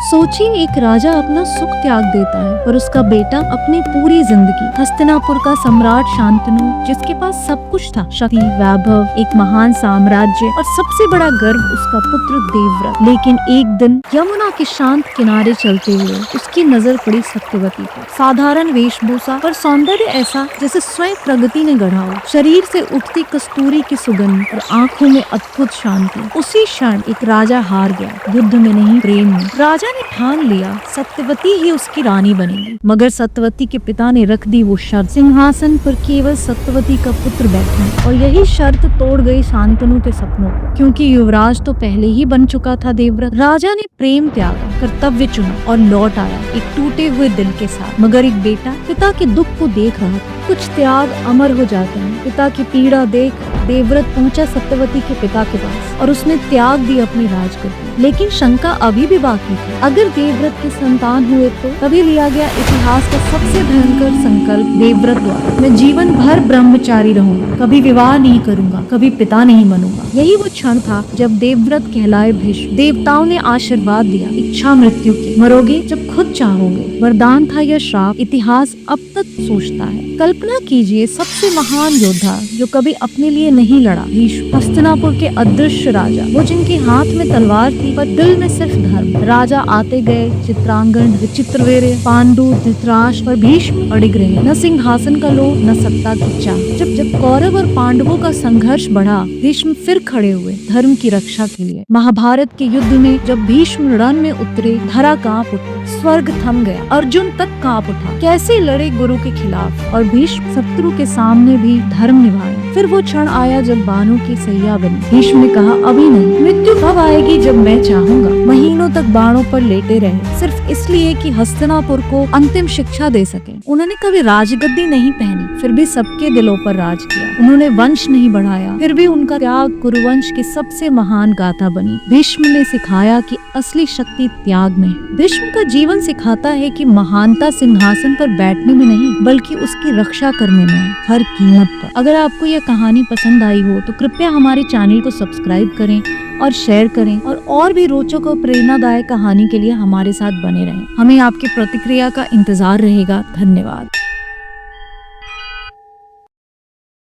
सोचिए, एक राजा अपना सुख त्याग देता है और उसका बेटा अपनी पूरी जिंदगी। हस्तिनापुर का सम्राट शांतनु, जिसके पास सब कुछ था, शक्ति, वैभव, एक महान साम्राज्य और सबसे बड़ा गर्व उसका पुत्र देवव्रत। लेकिन एक दिन यमुना के शांत किनारे चलते हुए उसकी नजर पड़ी सत्यवती पर। साधारण वेशभूषा पर सौंदर्य ऐसा जैसे स्वयं प्रगति ने गढ़ा हो। शरीर से उठती कस्तूरी की सुगंध और आंखों में अद्भुत शांति। उसी क्षण एक राजा हार गया, युद्ध में नहीं, प्रेम में। राजा ने ठान लिया सत्यवती ही उसकी रानी बनेगी, मगर सत्यवती के पिता ने रख दी वो शर्त, सिंहासन पर केवल सत्यवती का पुत्र बैठना। और यही शर्त तोड़ गई शांतनु के सपनों को, क्योंकि युवराज तो पहले ही बन चुका था देवव्रत। राजा ने प्रेम त्यागा, कर्तव्य चुना और लौट आया एक टूटे हुए दिल के साथ। मगर एक बेटा पिता के दुख को देख रहा था। कुछ त्याग अमर हो जाते हैं। पिता की पीड़ा देख देवव्रत पहुंचा सत्यवती के पिता के पास और उसने त्याग दी अपनी राजगद्दी। लेकिन शंका अभी भी बाकी थी। अगर देवव्रत के संतान हुए तो तभी लिया गया इतिहास का सबसे भयंकर संकल्प देवव्रत द्वारा, मैं जीवन भर ब्रह्मचारी रहूंगा, कभी विवाह नहीं करूंगा, कभी पिता नहीं बनूंगा। यही वो क्षण था जब देवव्रत कहलाए भीष्म। देवताओं ने आशीर्वाद दिया, इच्छा मृत्यु की, मरोगे जब खुद चाहोगे। वरदान था यह श्राप, इतिहास अब तक सोचता है। कल्पना कीजिए, सबसे महान योद्धा जो कभी अपने लिए नहीं लड़ा, भीष्म, हस्तिनापुर के अदृश्य राजा, वो जिनके हाथ में तलवार थी पर दिल में सिर्फ धर्म। राजा आते गए, चित्रांगन, विचित्रवीर्य, पांडु, धृतराष्ट्र, पर भीष्म अड़िग रहे। न सिंहासन का लोभ, न सत्ता की चाह। जब जब कौरव और पांडवों का संघर्ष बढ़ा, भीष्म फिर खड़े हुए धर्म की रक्षा के लिए। महाभारत के युद्ध में जब भीष्म रण में उतरे, धरा कांप उठी, स्वर्ग थम गया, अर्जुन तक कांप उठा। कैसे लड़े गुरु के खिलाफ, और भीष्म शत्रु के सामने भी धर्म निभाया। फिर वो क्षण आया जब बाणों की सैया बनी। भीष्म ने कहा, अभी नहीं, मृत्यु कब आएगी जब मैं चाहूंगा। महीनों तक बाणों पर लेटे रहे, सिर्फ इसलिए कि हस्तिनापुर को अंतिम शिक्षा दे सके। उन्होंने कभी राजगद्दी नहीं पहनी, फिर भी सबके दिलों पर राज किया। उन्होंने वंश नहीं बढ़ाया, फिर भी उनका त्याग कुरुवंश की सबसे महान गाथा बनी। भीष्म ने सिखाया कि असली शक्ति त्याग में है। भीष्म का जीवन सिखाता है कि महानता सिंहासन पर बैठने में नहीं, बल्कि उसकी रक्षा करने में है, हर कीमत पर। अगर आपको यह कहानी पसंद आई हो तो कृपया हमारे चैनल को सब्सक्राइब करें और शेयर करें, और भी रोचक और प्रेरणादायक कहानी के लिए हमारे साथ बने रहें। हमें आपकी प्रतिक्रिया का इंतजार रहेगा। धन्यवाद।